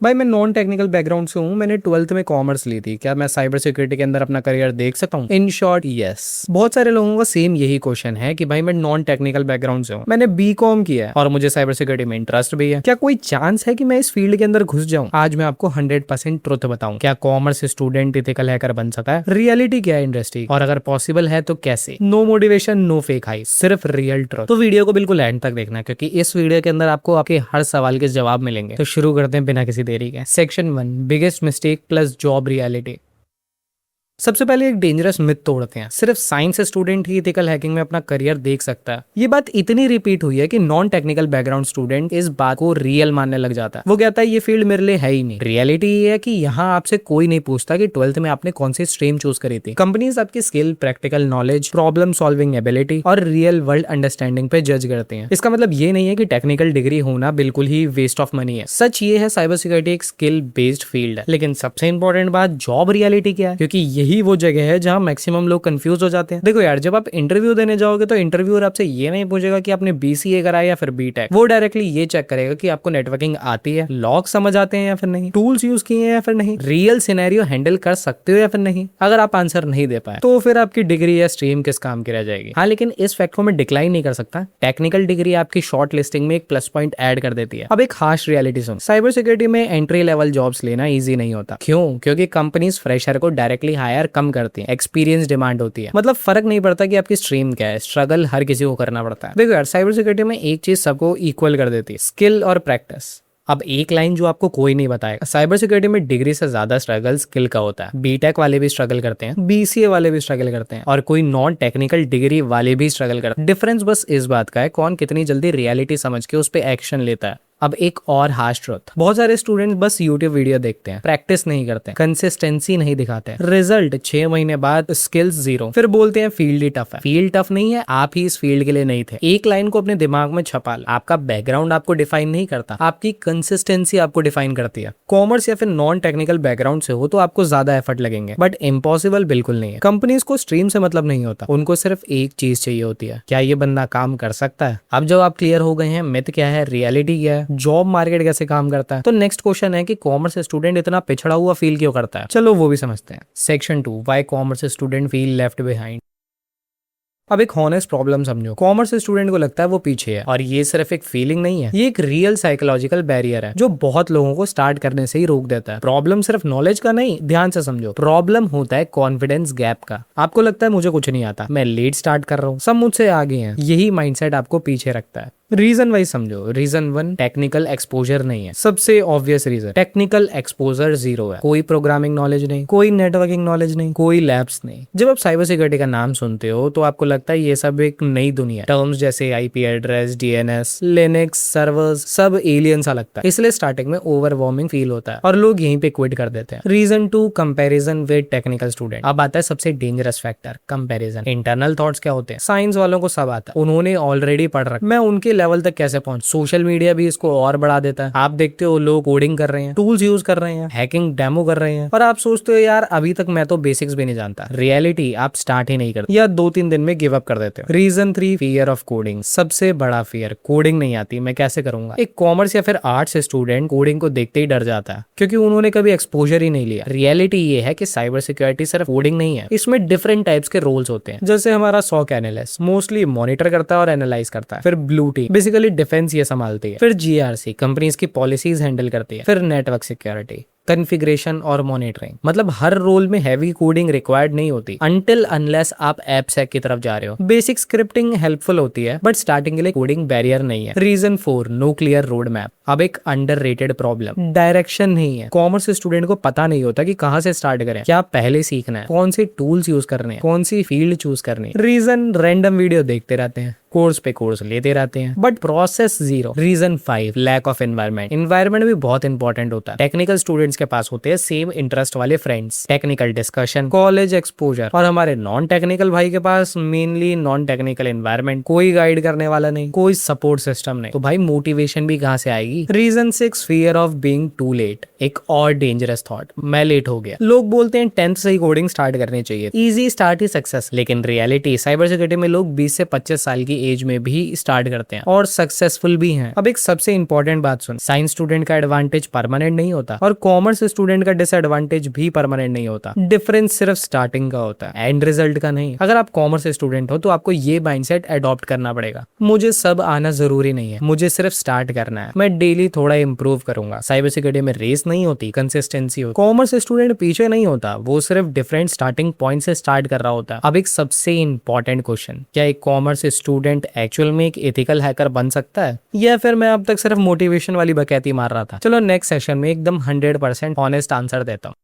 भाई मैं non technical background से हूँ, मैंने 12th में कॉमर्स ली थी, क्या मैं साइबर सिक्योरिटी के अंदर अपना करियर देख सकता हूँ? In short yes. बहुत सारे लोगों का सेम यही क्वेश्चन है कि भाई मैं नॉन टेक्निकल बैकग्राउंड से हूँ, मैंने बीकॉम किया है और मुझे साइबर सिक्योरिटी में इंटरेस्ट भी है, क्या कोई चांस है कि मैं इस फील्ड के अंदर घुस जाऊँ? आज मैं आपको 100% ट्रुथ बताऊँ, क्या कॉमर्स स्टूडेंट इथिकल हैकर बन सकता है? रियलिटी क्या है इंडस्ट्री, और अगर पॉसिबल है तो कैसे? No motivation, no fake high, सिर्फ रियल ट्रुथ। तो वीडियो को बिल्कुल एंड तक देखना, क्योंकि इस वीडियो के अंदर आपको आपके हर सवाल के जवाब मिलेंगे। तो शुरू करते हैं बिना किसी देरी के। Section 1, biggest mistake plus job reality. सबसे पहले एक डेंजरस मिथ तोड़ते हैं, सिर्फ साइंस स्टूडेंट ही इथिकल हैकिंग में अपना करियर देख सकता है। ये बात इतनी रिपीट हुई है कि नॉन टेक्निकल बैकग्राउंड स्टूडेंट इस बात को रियल मानने लग जाता है। वो कहता है ये फील्ड मेरे लिए है ही नहीं। रियलिटी ये है कि यहाँ आपसे कोई नहीं पूछता कि 12th में आपने कौन सी स्ट्रीम चूज करी थी। कंपनीज आपकी skill, practical knowledge, problem solving ability और रियल वर्ल्ड अंडरस्टैंडिंग पे जज करते हैं। इसका मतलब ये नहीं है कि टेक्निकल डिग्री होना बिल्कुल ही वेस्ट ऑफ मनी है। सच ये है साइबर सिक्योरिटी एक स्किल बेस्ड फील्ड है। लेकिन सबसे इंपॉर्टेंट बात, जॉब रियलिटी क्या है, क्योंकि यही वो जगह है जहां मैक्सिमम लोग कंफ्यूज हो जाते हैं। देखो यार, जब आप इंटरव्यू देने जाओगे तो इंटरव्यूअर आपसे ये नहीं पूछेगा कि आपने बीसीए करा है या फिर बीटेक। वो डायरेक्टली ये चेक करेगा कि आपको नेटवर्किंग आती है, लॉग समझ आते हैं या फिर नहीं, टूल्स यूज किए हैं या फिर नहीं, रियल सिनेरियो हैंडल कर सकते हो या फिर नहीं। अगर आप आंसर नहीं दे पाए तो फिर आपकी डिग्री या स्ट्रीम किस काम की रह जाएगी। हाँ, लेकिन इस फैक्ट को मैं डिक्लाइन नहीं कर सकता, टेक्निकल डिग्री आपकी शॉर्ट लिस्टिंग में एक प्लस पॉइंट ऐड कर देती है। अब एक हार्श रियलिटी सुन, साइबर सिक्योरिटी में एंट्री लेवल जॉब्स लेना ईजी नहीं होता। क्यों? क्योंकि कंपनीज फ्रेशर को डायरेक्टली हायर कम करती है, एक्सपीरियंस डिमांड होती है। मतलब फर्क नहीं पड़ता कि आपकी स्ट्रीम क्या है, स्ट्रगल हर किसी को करना पड़ता है। देखो यार, साइबर सिक्योरिटी में एक चीज सबको इक्वल कर देती है, स्किल और प्रैक्टिस। अब एक लाइन जो आपको कोई नहीं बताएगा, साइबर सिक्योरिटी में डिग्री से ज्यादा स्ट्रगल स्किल का होता है। बीटेक वाले भी स्ट्रगल करते हैं, बीसीए वाले भी स्ट्रगल करते हैं और कोई नॉन टेक्निकल डिग्री वाले भी स्ट्रगल करते हैं। डिफरेंस बस इस बात का है कौन कितनी जल्दी रियलिटी समझ के उस पर एक्शन लेता है। अब एक और हार्श ट्रुथ, बहुत सारे स्टूडेंट्स बस यूट्यूब वीडियो देखते हैं, प्रैक्टिस नहीं करते, कंसिस्टेंसी नहीं दिखाते, रिजल्ट 6 महीने बाद स्किल्स जीरो, फिर बोलते हैं फील्ड ही टफ है। फील्ड टफ नहीं है, आप ही इस फील्ड के लिए नहीं थे। एक लाइन को अपने दिमाग में छपा लो, आपका बैकग्राउंड आपको डिफाइन नहीं करता, आपकी कंसिस्टेंसी आपको डिफाइन करती है। कॉमर्स या फिर नॉन टेक्निकल बैकग्राउंड से हो तो आपको ज्यादा एफर्ट लगेंगे, बट इम्पॉसिबल बिल्कुल नहीं है। कंपनीज को स्ट्रीम से मतलब नहीं होता, उनको सिर्फ एक चीज चाहिए होती है, क्या ये बंदा काम कर सकता है। अब जब आप क्लियर हो गए हैं मिथ क्या है, रियलिटी क्या है, जॉब मार्केट कैसे काम करता है, तो नेक्स्ट क्वेश्चन है कि कॉमर्स स्टूडेंट इतना पिछड़ा हुआ फील क्यों करता है। चलो वो भी समझते हैं। Section 2, why commerce student feel left behind. अब एक हॉनेस्ट प्रॉब्लम समझो, कॉमर्स स्टूडेंट को लगता है वो पीछे है, और ये सिर्फ एक फीलिंग नहीं है, ये एक रियल साइकोलॉजिकल बैरियर है जो बहुत लोगों को स्टार्ट करने से ही रोक देता है। प्रॉब्लम सिर्फ नॉलेज का नहीं, ध्यान से समझो, प्रॉब्लम होता है कॉन्फिडेंस गैप का। आपको लगता है मुझे कुछ नहीं आता, मैं लेट स्टार्ट कर रहा हूँ, सब मुझसे आगे हैं। यही माइंडसेट आपको पीछे रखता है। रीजन वाइज समझो। रीजन 1, टेक्निकल एक्सपोजर नहीं है, सबसे obvious reason, technical exposure zero है। कोई प्रोग्रामिंग नॉलेज नहीं, कोई नेटवर्किंग नॉलेज नहीं, कोई लैब्स नहीं। जब आप साइबर सिक्योरिटी का नाम सुनते हो तो आपको लगता है ये सब एक नई दुनिया, टर्म्स जैसे IP address, DNS, Linux, servers, सब एलियन सा लगता है। इसलिए स्टार्टिंग में ओवरवॉर्मिंग फील होता है और लोग यहीं पे क्विट कर देते हैं। Reason 2, comparison with technical student. अब आता है सबसे dangerous factor, comparison. Internal thoughts क्या होते हैं, साइंस वालों को सब आता है, उन्होंने ऑलरेडी पढ़ रखा, मैं उनके लेवल तक कैसे पहुंच। सोशल मीडिया भी इसको और बढ़ा देता है। आप देखते हो लोग कोडिंग कर रहे हैं, टूल्स यूज कर रहे हैं, हैकिंग डेमो कर रहे हैं, और आप सोचते हो यार अभी तक मैं तो बेसिक्स भी नहीं जानता। रियलिटी, आप स्टार्ट ही नहीं करते या 2-3 दिन में गिव अप कर देते हो। Reason 3, fear of coding. सबसे बड़ा फियर, कोडिंग नहीं आती, मैं कैसे करूंगा। एक कॉमर्स या फिर आर्ट्स स्टूडेंट कोडिंग को देखते ही डर जाता है क्योंकि उन्होंने कभी एक्सपोजर ही नहीं लिया। रियलिटी ये है कि साइबर सिक्योरिटी सिर्फ कोडिंग नहीं है, इसमें डिफरेंट टाइप्स के रोल्स होते हैं। जैसे हमारा सॉक एनालिस्ट मोस्टली मॉनिटर करता है और एनालाइज करता है, फिर ब्लू टीम बेसिकली डिफेंस ये संभालती है, फिर जीआरसी कंपनीज की पॉलिसीज हैंडल करती है, फिर नेटवर्क सिक्योरिटी, कॉन्फ़िगरेशन और मॉनिटरिंग। मतलब हर रोल में हैवी कोडिंग रिक्वायर्ड नहीं होती अनटिल अनलेस आप ऐप सेक की तरफ जा रहे हो। बेसिक स्क्रिप्टिंग हेल्पफुल होती है बट स्टार्टिंग के लिए कोडिंग बैरियर नहीं है। Reason 4, no clear road map. अब एक अंडररेटेड प्रॉब्लम, डायरेक्शन नहीं है। कॉमर्स स्टूडेंट को पता नहीं होता कि कहाँ से स्टार्ट करें, क्या पहले सीखना है, कौन से टूल्स यूज करने हैं, कौन सी फील्ड चूज करनी है। रीजन, रैंडम वीडियो देखते रहते हैं, कोर्स पे कोर्स लेते रहते हैं but process zero. Reason 5, lack of environment. Environment भी बहुत इंपॉर्टेंट होता है। टेक्निकल स्टूडेंट्स के पास होते हैं सेम इंटरेस्ट वाले friends, technical discussion, college exposure, और हमारे नॉन टेक्निकल भाई के पास मेनली नॉन टेक्निकल एनवायरनमेंट, कोई गाइड करने वाला नहीं, कोई सपोर्ट सिस्टम नहीं, तो भाई मोटिवेशन भी कहाँ से आएगी। Reason 6, fear of being too late. एक और डेंजरस थॉट, मैं लेट हो गया। लोग बोलते हैं 10th से ही कोडिंग स्टार्ट करनी चाहिए, इजी स्टार्ट ही सक्सेस, लेकिन रियलिटी साइबर सिक्योरिटी में लोग 20 से 25 साल की एज में भी स्टार्ट करते हैं और सक्सेसफुल भी हैं। अब एक सबसे इंपॉर्टेंट बात सुन, साइंस स्टूडेंट का एडवांटेज परमानेंट नहीं होता और कॉमर्स स्टूडेंट का डिसएडवांटेज भी परमानेंट नहीं होता। डिफरेंस सिर्फ स्टार्टिंग का होता है, एंड रिजल्ट का नहीं। अगर आप कॉमर्स स्टूडेंट हो तो आपको ये माइंडसेट अडॉप्ट करना पड़ेगा, मुझे सब आना जरूरी नहीं है, मुझे सिर्फ स्टार्ट करना है, मैं डेली थोड़ा इंप्रूव करूंगा। साइबर सिक्योरिटी में रेस नहीं होती, कंसिस्टेंसी होती। कॉमर्स स्टूडेंट पीछे नहीं होता, वो सिर्फ डिफरेंट स्टार्टिंग पॉइंट से स्टार्ट कर रहा होता है। अब एक सबसे इंपॉर्टेंट क्वेश्चन, क्या एक कॉमर्स स्टूडेंट एक्चुअल में एक एथिकल हैकर बन सकता है, या फिर मैं अब तक सिर्फ मोटिवेशन वाली बकैती मार रहा था? चलो नेक्स्ट सेशन में एकदम 100% ऑनेस्ट आंसर देता हूँ।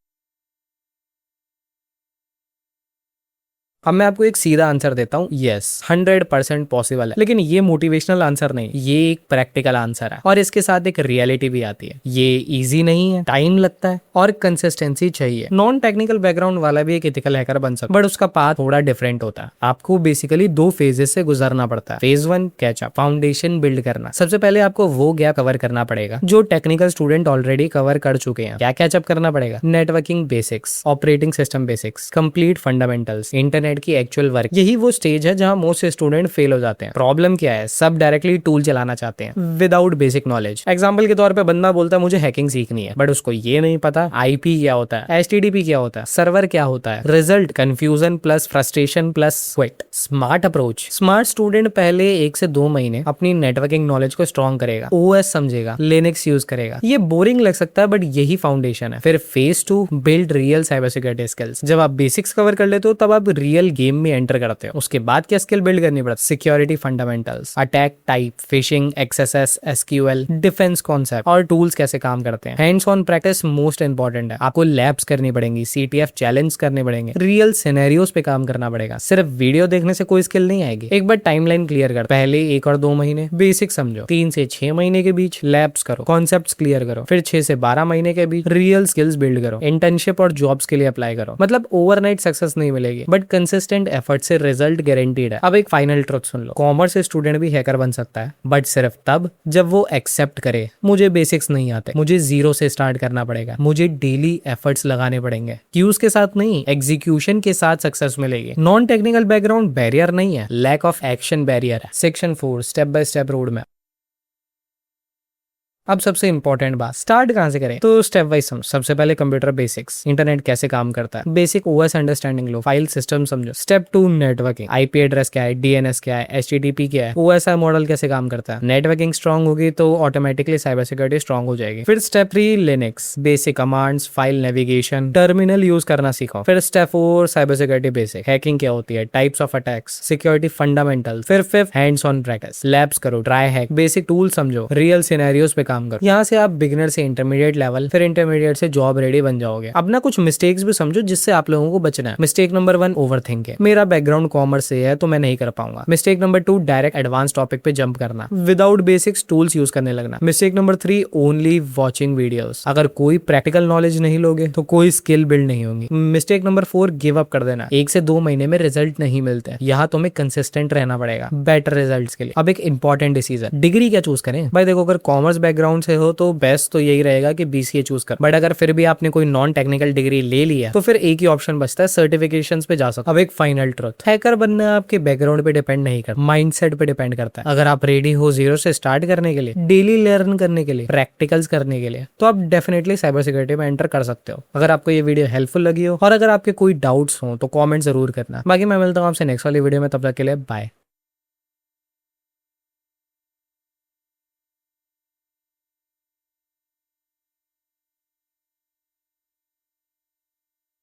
अब मैं आपको एक सीधा आंसर देता हूँ, यस 100% पॉसिबल है, लेकिन ये मोटिवेशनल आंसर नहीं, ये एक प्रैक्टिकल आंसर है और इसके साथ एक रियलिटी भी आती है। ये इजी नहीं है, टाइम लगता है और कंसिस्टेंसी चाहिए। नॉन टेक्निकल बैकग्राउंड वाला भी एक एथिकल हैकर बन सकता है, बट उसका पाथ थोड़ा डिफरेंट होता है। आपको बेसिकली 2 फेजेस से गुजरना पड़ता है। फेज 1 कैचअप, फाउंडेशन बिल्ड करना। सबसे पहले आपको वो गैप कवर करना पड़ेगा जो टेक्निकल स्टूडेंट ऑलरेडी कवर कर चुके हैं। क्या कैचअप करना पड़ेगा? Networking basics, operating system basics, complete fundamentals, internet की एक्चुअल वर्क। यही वो स्टेज है जहां मोस्ट स्टूडेंट फेल हो जाते हैं। प्रॉब्लम क्या है? सब डायरेक्टली टूल चलाना चाहते हैं विदाउट बेसिक नॉलेज। एग्जांपल के तौर पे बंदा बोलता है मुझे हैकिंग सीखनी है, बट उसको ये नहीं पता आईपी क्या होता है, एचटीटीपी क्या होता है, सर्वर क्या होता है। Result confusion plus frustration plus quit. Smart approach, smart student पहले 1 से 2 महीने अपनी नेटवर्किंग नॉलेज को स्ट्रॉन्ग करेगा, ओएस समझेगा, लिनक्स यूज करेगा। ये बोरिंग लग सकता है बट यही फाउंडेशन है। फिर phase 2 build real cyber security skills. जब आप बेसिक्स कवर कर लेते हो तब आप रियल गेम में एंटर करते हो। उसके बाद क्या स्किल बिल्ड करनी पड़ती है? Security fundamentals, attack type, fishing, XSS, SQL, defence concept और टूल्स कैसे काम करते हैं। Hands on practice most important है। आपको लैब्स करनी पड़ेंगी, सीटीएफ चैलेंज करने पड़ेंगे, रियल सिनेरियोस पे काम करना पड़ेगा। सिर्फ वीडियो देखने से कोई स्किल नहीं आएगी। एक बार टाइमलाइन क्लियर कर, पहले 1 और 2 महीने बेसिक समझो, 3 से 6 महीने के बीच लैब्स करो, कॉन्सेप्ट्स क्लियर करो, फिर 6 से 12 महीने के बीच रियल स्किल्स बिल्ड करो, इंटर्नशिप और जॉब्स के लिए अप्लाई करो। मतलब ओवरनाइट सक्सेस नहीं मिलेगी बट कंसिस्टेंट एफर्ट से रिजल्ट गारंटीड है। अब एक फाइनल ट्रुथ सुन लो, कॉमर्स स्टूडेंट भी हैकर बन सकता है बट सिर्फ तब जब वो एक्सेप्ट करे मुझे बेसिक्स नहीं आते, मुझे जीरो से स्टार्ट करना पड़ेगा, मुझे डेली एफर्ट्स लगाने पड़ेंगे। क्यूज के साथ नहीं, एग्जीक्यूशन के साथ सक्सेस मिलेगी। नॉन टेक्निकल बैकग्राउंड बैरियर नहीं है, लैक ऑफ एक्शन बैरियर है। Section 4 step by step road map. अब सबसे इंपॉर्टेंट बात, स्टार्ट कहां से करें? तो स्टेप वाइज समझ। सबसे पहले कंप्यूटर बेसिक्स, इंटरनेट कैसे काम करता है, बेसिक ओएस अंडरस्टैंडिंग लो, फाइल सिस्टम समझो। स्टेप 2 नेटवर्किंग, आईपी एड्रेस क्या है, डीएनएस क्या है, एचटीटीपी क्या है, ओएसआई मॉडल कैसे काम करता है। नेटवर्किंग स्ट्रांग होगी तो ऑटोमेटिकली साइबर सिक्योरिटी स्ट्रांग हो जाएगी। फिर step 3 Linux, basic commands, file navigation, terminal use करना सीखो। फिर step 4 cyber security basic, hacking क्या होती है, types of attacks, security fundamental. फिर 5 हैंड्स ऑन प्रैक्टिस, लैब्स करो, ट्राई हैक, बेसिक टूल समझो, रियल सिनेरियोस पे काम करो। यहाँ से आप बिगिनर से इंटरमीडिएट लेवल, फिर इंटरमीडिएट से जॉब रेडी बन जाओगे। अब ना कुछ मिस्टेक्स भी समझो जिससे आप लोगों को बचना है। मिस्टेक नंबर 1 ओवर थिंकिंग, मेरा बैकग्राउंड कॉमर्स से है तो मैं नहीं कर पाऊंगा। Mistake number 2 direct advance topic पे जंप करना, विदाउट बेसिक्स टूल्स यूज करने लगना। Mistake number 3 only watching videos, अगर कोई प्रैक्टिकल नॉलेज नहीं लोगे तो कोई स्किल बिल्ड नहीं होगी। मिस्टेक नंबर 4 गिव अप कर देना, 1 से 2 महीने में रिजल्ट नहीं मिलते, यहाँ तुम्हें कंसिस्टेंट रहना पड़ेगा बेटर रिजल्ट्स के लिए। अब एक इंपॉर्टेंट डिसीजन, डिग्री क्या चूज करें? भाई देखो, अगर कॉमर्स बैकग्राउंड से हो तो बेस्ट तो यही रहेगा कि बीसीए चूज कर, बट अगर फिर भी आपने कोई नॉन टेक्निकल डिग्री ले लिया तो फिर एक ही ऑप्शन बचता है, सर्टिफिकेशंस पे जा सकते। अब एक फाइनल ट्रुथ, हैकर बनना आपके बैकग्राउंड पे डिपेंड नहीं करता, माइंडसेट पे डिपेंड करता है। अगर आप रेडी हो जीरो से स्टार्ट करने के लिए, डेली लर्न करने के लिए, प्रैक्टिकल्स करने के लिए, तो आप डेफिनेटली साइबर सिक्योरिटी में एंटर कर सकते हो। अगर आपको ये वीडियो हेल्पफुल लगी हो और अगर आपके कोई डाउट्स हो तो कॉमेंट जरूर करना। बाकी मैं मिलता हूँ आपसे नेक्स्ट वाली वीडियो में, तब तक के लिए बाय।